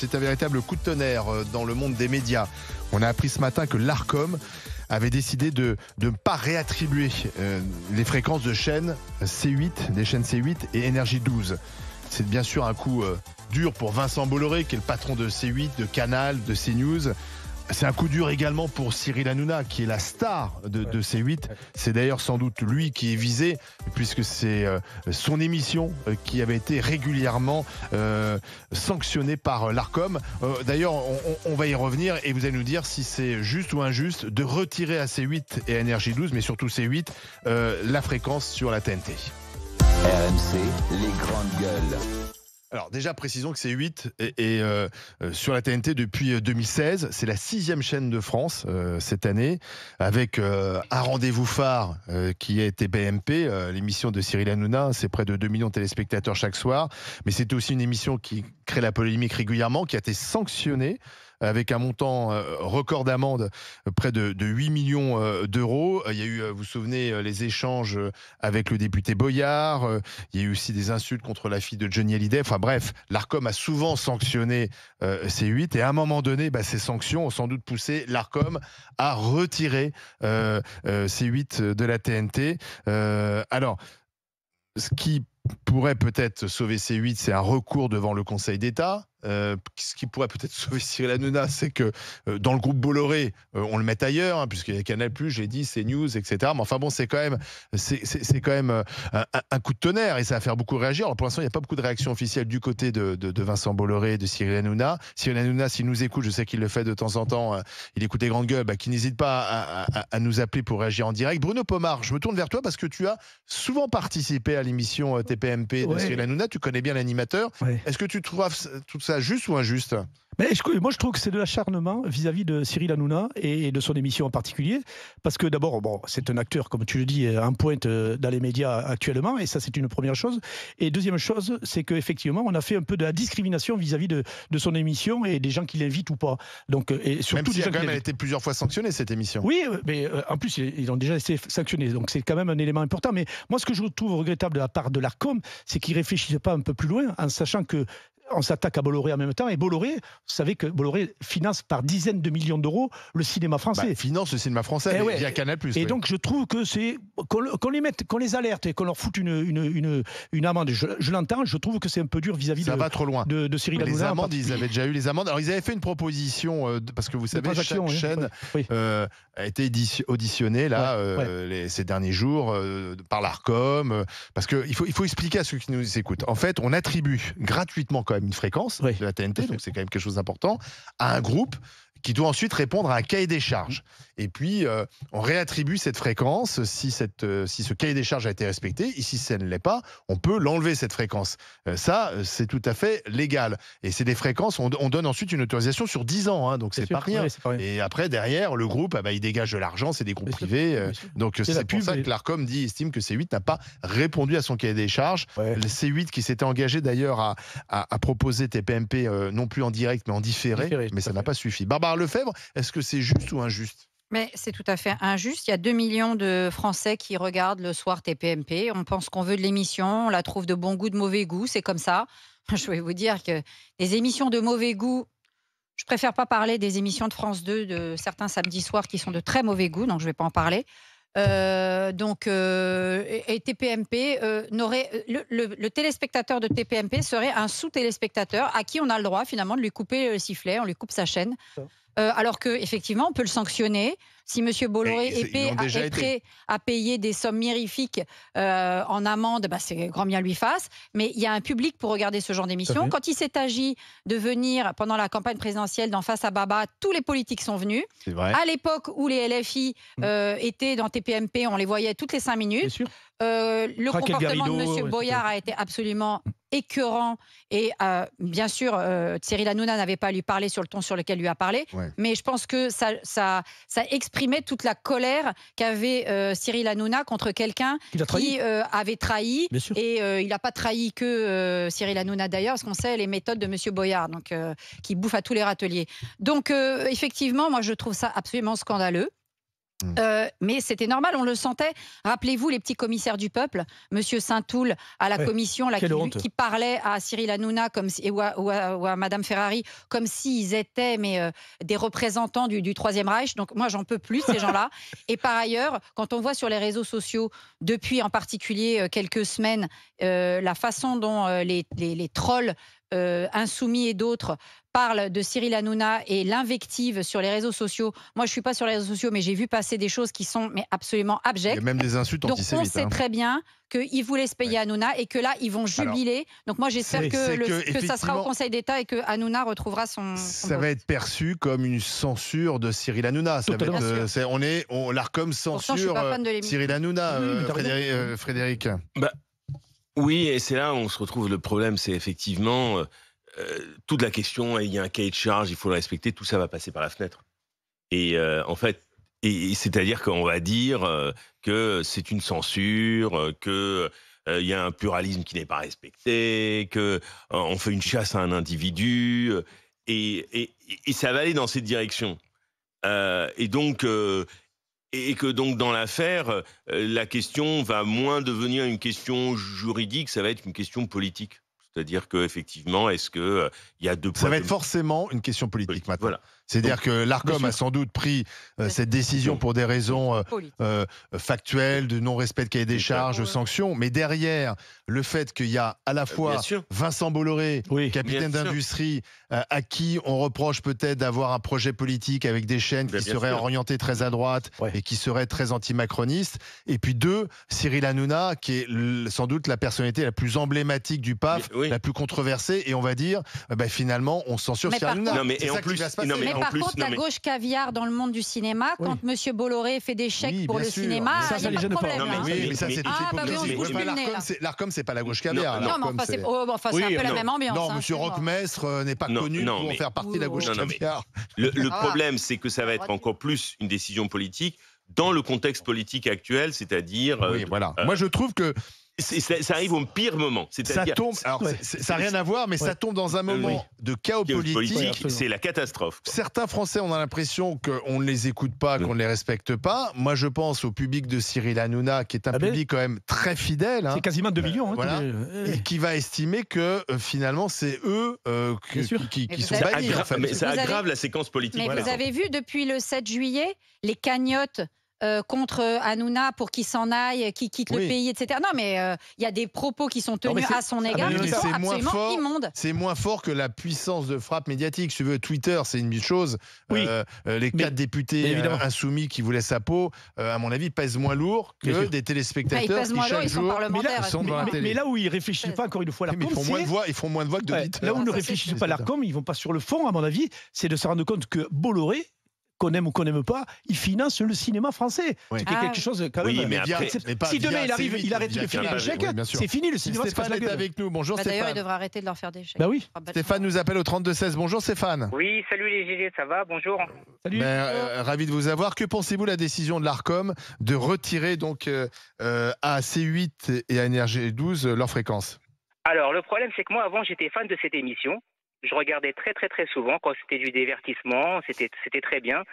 c'est un véritable coup de tonnerre dans le monde des médias. On a appris ce matin que l'Arcom avait décidé de ne pas réattribuer les fréquences de chaînes C8, des chaînes C8 et Énergie 12. C'est bien sûr un coup dur pour Vincent Bolloré, qui est le patron de C8, de Canal, de CNews. C'est un coup dur également pour Cyril Hanouna, qui est la star de C8. C'est d'ailleurs sans doute lui qui est visé, puisque c'est son émission qui avait été régulièrement sanctionnée par l'Arcom. D'ailleurs, on va y revenir et vous allez nous dire si c'est juste ou injuste de retirer à C8 et à Énergie 12, mais surtout C8, la fréquence sur la TNT. RMC, les grandes gueules. Alors déjà, précisons que C8 est sur la TNT depuis 2016. C'est la 6e chaîne de France cette année, avec un rendez-vous phare qui a été BMP, l'émission de Cyril Hanouna. C'est près de 2 millions de téléspectateurs chaque soir. Mais c'est aussi une émission qui crée la polémique régulièrement, qui a été sanctionnée avec un montant record d'amende, près de 8 millions d'euros. Il y a eu, vous vous souvenez, les échanges avec le député Boyard. Il y a eu aussi des insultes contre la fille de Johnny Hallyday. Enfin bref, l'Arcom a souvent sanctionné C8. Et à un moment donné, ces sanctions ont sans doute poussé l'Arcom à retirer C8 de la TNT. Alors, ce qui pourrait peut-être sauver C8, c'est un recours devant le Conseil d'État. Ce qui pourrait peut-être sauver Cyril Hanouna, c'est que dans le groupe Bolloré, on le mette ailleurs, puisqu'il y a Canal+, j'ai dit, CNews, etc. Mais enfin bon, c'est quand même un coup de tonnerre et ça va faire beaucoup réagir. Alors pour l'instant, il n'y a pas beaucoup de réactions officielles du côté de Vincent Bolloré et de Cyril Hanouna. Cyril Hanouna, s'il nous écoute, je sais qu'il le fait de temps en temps, il écoute les grandes gueules, qu'il n'hésite pas à nous appeler pour réagir en direct. Bruno Pomar, je me tourne vers toi parce que tu as souvent participé à l'émission TPMP de Cyril Hanouna. Tu connais bien l'animateur. Est-ce que tu trouves tout ça juste ou injuste ? Moi, je trouve que c'est de l'acharnement vis-à-vis de Cyril Hanouna et de son émission en particulier, parce que d'abord, c'est un acteur, comme tu le dis, en pointe dans les médias actuellement, et ça, c'est une première chose. Et deuxième chose, c'est qu'effectivement, on a fait un peu de la discrimination vis-à-vis de son émission et des gens qui l'invitent ou pas. Donc, et surtout, même si elle a été plusieurs fois sanctionnée, cette émission. Oui, mais en plus, ils ont déjà été sanctionnés, donc c'est quand même un élément important. Mais moi, ce que je trouve regrettable de la part de l'Arcom, c'est qu'ils ne réfléchissent pas un peu plus loin, en sachant que on s'attaque à Bolloré en même temps. Et Bolloré, vous savez que Bolloré finance par dizaines de millions d'euros le cinéma français. Finance le cinéma français via Canal+. Et donc, je trouve que c'est qu'on les alerte et qu'on leur foute une amende. Je l'entends, je trouve que c'est un peu dur vis-à-vis ça va trop loin. de Cyril Hanouna. Les amendes, ils avaient déjà eu les amendes. Alors, ils avaient fait une proposition, parce que vous savez, chaque chaîne a été auditionnée ces derniers jours par l'Arcom. Parce qu'il faut expliquer à ceux qui nous écoutent. En fait, on attribue gratuitement quand même une fréquence de la TNT, donc c'est quand même quelque chose d'important, à un groupe qui doit ensuite répondre à un cahier des charges. Et puis, on réattribue cette fréquence si ce cahier des charges a été respecté. Et si ça ne l'est pas, on peut l'enlever, cette fréquence. Ça, c'est tout à fait légal. Et c'est des fréquences, on donne ensuite une autorisation sur 10 ans, donc c'est pas rien. Et après, derrière, le groupe, il dégage de l'argent, c'est des groupes privés. Donc c'est pour ça que l'Arcom estime que C8 n'a pas répondu à son cahier des charges. Le C8 qui s'était engagé d'ailleurs à proposer TPMP, non plus en direct, mais en différé mais ça n'a pas suffi. Barbara Lefebvre, est-ce que c'est juste ou injuste ? Mais c'est tout à fait injuste. Il y a 2 millions de Français qui regardent le soir TPMP. On pense qu'on veut de l'émission, on la trouve de bon goût, de mauvais goût, c'est comme ça. Je vais vous dire que les émissions de mauvais goût, je préfère pas parler des émissions de France 2 de certains samedis soirs qui sont de très mauvais goût, donc je vais pas en parler. Et TPMP le téléspectateur de TPMP serait un sous-téléspectateur à qui on a le droit finalement de lui couper le sifflet, on lui coupe sa chaîne. Alors qu'effectivement, on peut le sanctionner. Si M. Bolloré est prêt à payer des sommes mirifiques en amende, c'est grand bien lui fasse. Mais il y a un public pour regarder ce genre d'émission. Quand il s'est agi de venir pendant la campagne présidentielle d'En face à Baba, tous les politiques sont venus. À l'époque où les LFI étaient dans TPMP, on les voyait toutes les 5 minutes. Le comportement de M. Boyard a été absolument écœurant et bien sûr Cyril Hanouna n'avait pas à lui parler sur le ton sur lequel il lui a parlé, mais je pense que ça exprimait toute la colère qu'avait Cyril Hanouna contre quelqu'un qui avait trahi, et il n'a pas trahi que Cyril Hanouna d'ailleurs, parce qu'on sait les méthodes de M. Boyard, donc, qui bouffe à tous les râteliers. Donc effectivement, moi je trouve ça absolument scandaleux. Mais c'était normal, on le sentait. Rappelez-vous les petits commissaires du peuple, Monsieur Saint-Toul à la commission là, qui parlait à Cyril Hanouna ou à Madame Ferrari comme s'ils étaient des représentants du Troisième Reich. Donc moi, j'en peux plus, ces gens-là. Et par ailleurs, quand on voit sur les réseaux sociaux, depuis en particulier quelques semaines, la façon dont les trolls Insoumis et d'autres parlent de Cyril Hanouna et l'invective sur les réseaux sociaux. Moi, je ne suis pas sur les réseaux sociaux, mais j'ai vu passer des choses qui sont absolument abjectes. Il y a même des insultes antisémites. Donc, on sait très bien qu'ils voulaient se payer Hanouna et que là, ils vont jubiler. Donc, moi, j'espère que ça sera au Conseil d'État et que Hanouna retrouvera son ça va être perçu comme une censure de Cyril Hanouna. L'Arcom censure Cyril Hanouna, Frédéric. Oui, et c'est là où on se retrouve. Le problème, c'est effectivement toute la question, il y a un cahier de charge, il faut le respecter, tout ça va passer par la fenêtre. Et en fait, c'est-à-dire qu'on va dire que c'est une censure, qu'il y a un pluralisme qui n'est pas respecté, qu'on fait une chasse à un individu, et ça va aller dans cette direction. Et que donc dans l'affaire, la question va moins devenir une question juridique, ça va être une question politique. C'est-à-dire qu'effectivement, est-ce qu'il y a deux poids... Ça va être forcément une question politique maintenant. Voilà. C'est-à-dire que l'Arcom a sans doute pris cette décision pour des raisons factuelles, de non-respect de cahier des charges, de sanctions. Mais derrière, le fait qu'il y a à la fois Vincent Bolloré, capitaine d'industrie, à qui on reproche peut-être d'avoir un projet politique avec des chaînes qui seraient orientées très à droite et qui seraient très anti-macronistes. Et puis Cyril Hanouna, qui est sans doute la personnalité la plus emblématique du PAF, la plus controversée. Et on va dire, finalement, on censure Cyril Hanouna. Par contre, la gauche caviar dans le monde du cinéma, quand M. Bolloré fait des chèques pour le cinéma, il n'y a pas de problème. Mais ça, c'est l'Arcom, c'est pas la gauche caviar. Non, mais c'est un peu la même ambiance. Non, M. Roquemestre n'est pas connu pour faire partie de la gauche caviar. Le problème, c'est que ça va être encore plus une décision politique dans le contexte politique actuel, c'est-à-dire... Moi, je trouve que ça arrive au pire moment. Ça tombe. Alors, ça n'a rien à voir, mais ça tombe dans un moment de chaos politique. C'est la catastrophe. Certains Français, on a l'impression qu'on ne les écoute pas, qu'on ne les respecte pas. Moi, je pense au public de Cyril Hanouna, qui est un public quand même très fidèle. C'est quasiment 2 millions. Et qui va estimer que finalement, c'est eux qui sont bannis. Mais ça aggrave la séquence politique. Mais vous avez vu, depuis le 7 juillet, les cagnottes contre Hanouna pour qu'il s'en aille, qu'il quitte le pays, etc. Non, mais il y a des propos qui sont tenus à son égard qui sont absolument immondes. C'est moins fort que la puissance de frappe médiatique. Si tu veux, Twitter, c'est une chose. Les 4 députés insoumis qui voulaient sa peau, à mon avis, pèsent moins lourd que des téléspectateurs qui chaque jour sont dans la télé. Mais là où ils ne réfléchissent pas, encore une fois, l'Arcom, ils font moins de voix que d'auditeurs. Là où ne réfléchissent pas l'Arcom, ils ne vont pas sur le fond, à mon avis, c'est de se rendre compte que Bolloré, qu'on aime ou qu'on n'aime pas, il finance le cinéma français. C'est quelque chose quand même. Mais après, si demain il arrête de filer des chèques, c'est fini, le cinéma se passe la gueule. Avec nous. Bonjour Stéphane. D'ailleurs, il devrait arrêter de leur faire des chèques. Bah oui. Stéphane nous appelle au 32-16. Bonjour Stéphane. Oui, salut les GG, ça va? Bonjour. Salut. Ravi de vous avoir. Que pensez-vous de la décision de l'Arcom de retirer donc à C8 et à NRJ12 leur fréquence? Alors, le problème, c'est que moi, avant, j'étais fan de cette émission. Je regardais très, très, très souvent quand c'était du divertissement. C'était très bien.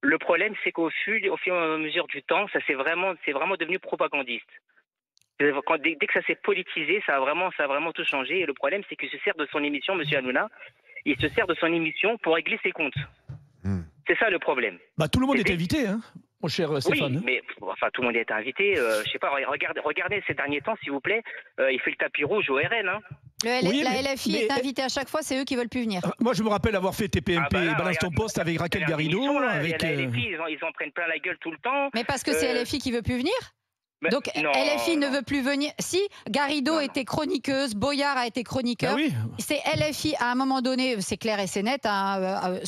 Le problème, c'est qu'au fur et à mesure du temps, c'est vraiment devenu propagandiste. Dès que ça s'est politisé, ça a vraiment tout changé. Et le problème, c'est qu'il se sert de son émission, M. Hanouna, il se sert de son émission pour régler ses comptes. C'est ça le problème. Tout le monde est invité, hein, mon cher Stéphane. Oui, mais tout le monde est invité. Je sais pas, regardez ces derniers temps, s'il vous plaît. Il fait le tapis rouge au RN. Hein. La LFI est invitée à chaque fois, c'est eux qui veulent plus venir. Moi, je me rappelle avoir fait TPMP et Balance ton poste avec Raquel Garrido. La LFI, ils en prennent plein la gueule tout le temps. Mais parce que c'est LFI qui veut plus venir. Donc LFI ne veut plus venir. Si Garrido était chroniqueuse, Boyard a été chroniqueur. C'est LFI à un moment donné, c'est clair et c'est net. Ça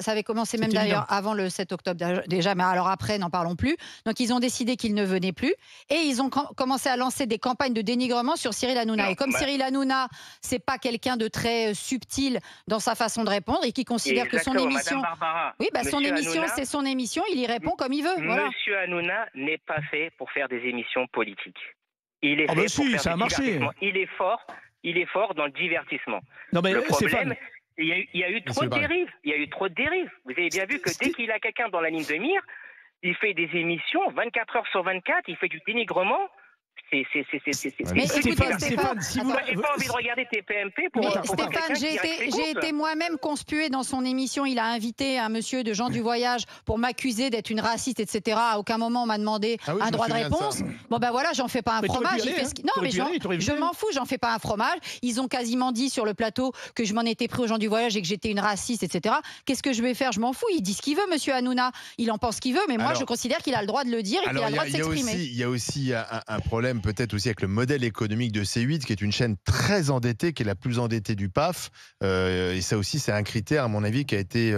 avait commencé même d'ailleurs avant le 7 octobre déjà, mais alors après, n'en parlons plus. Donc ils ont décidé qu'ils ne venaient plus et ils ont commencé à lancer des campagnes de dénigrement sur Cyril Hanouna. Et comme Cyril Hanouna, c'est pas quelqu'un de très subtil dans sa façon de répondre et qui considère que son émission, son émission, c'est son émission, il y répond comme il veut. Monsieur Hanouna n'est pas fait pour faire des émissions politiques. Il est fait pour faire ça a marché. Il est fort dans le divertissement. Non, mais le problème, il y a eu trop de dérives. Il y a eu trop de dérives. Vous avez bien vu que dès qu'il a quelqu'un dans la ligne de mire, il fait des émissions 24 heures sur 24, il fait du dénigrement. Mais écoutez, Stéphane, si moi, j'ai pas envie de regarder TPMP pour. Mais pour Stéphane, j'ai été moi-même conspuée dans son émission. Il a invité un monsieur de Jean du Voyage pour m'accuser d'être une raciste, etc. À aucun moment on m'a demandé un droit de réponse. Bon ben voilà, j'en fais pas un fromage. Non, mais je m'en fous, j'en fais pas un fromage. Ils ont quasiment dit sur le plateau que je m'en étais pris aux Gens du Voyage et que j'étais une raciste, etc. Qu'est-ce que je vais faire? Je m'en fous. Il dit ce qu'il veut, monsieur Hanouna. Il en pense ce qu'il veut, mais moi je considère qu'il a le droit de le dire et qu'il a le droit de s'exprimer. Il y a aussi un problème peut-être aussi avec le modèle économique de C8, qui est une chaîne très endettée, qui est la plus endettée du PAF. Et ça aussi, c'est un critère, à mon avis, qui a été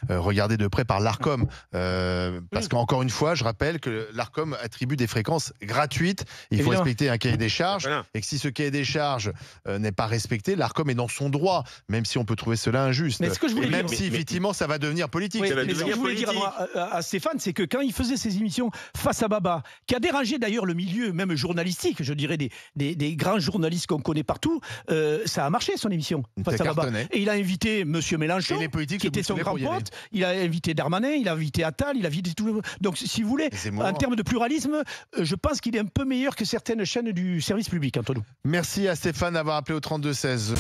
regardé de près par l'Arcom. Parce qu'encore une fois, je rappelle que l'Arcom attribue des fréquences gratuites. Il faut respecter un cahier des charges. Et que si ce cahier des charges n'est pas respecté, l'Arcom est dans son droit, même si on peut trouver cela injuste. Mais ce que je voulais même dire, si, effectivement, ça va devenir politique. Oui, mais ce que je voulais dire à Stéphane, c'est que quand il faisait ses émissions face à Baba, qui a dérangé d'ailleurs le milieu, même journalistique, je dirais des grands journalistes qu'on connaît partout, ça a marché son émission face à Baba. Et il a invité Monsieur Mélenchon, qui était son grand pote, il a invité Darmanin, il a invité Attal, il a invité tout le monde. Donc si vous voulez, en termes de pluralisme, je pense qu'il est un peu meilleur que certaines chaînes du service public, Antoine. Merci à Stéphane d'avoir appelé au 32-16.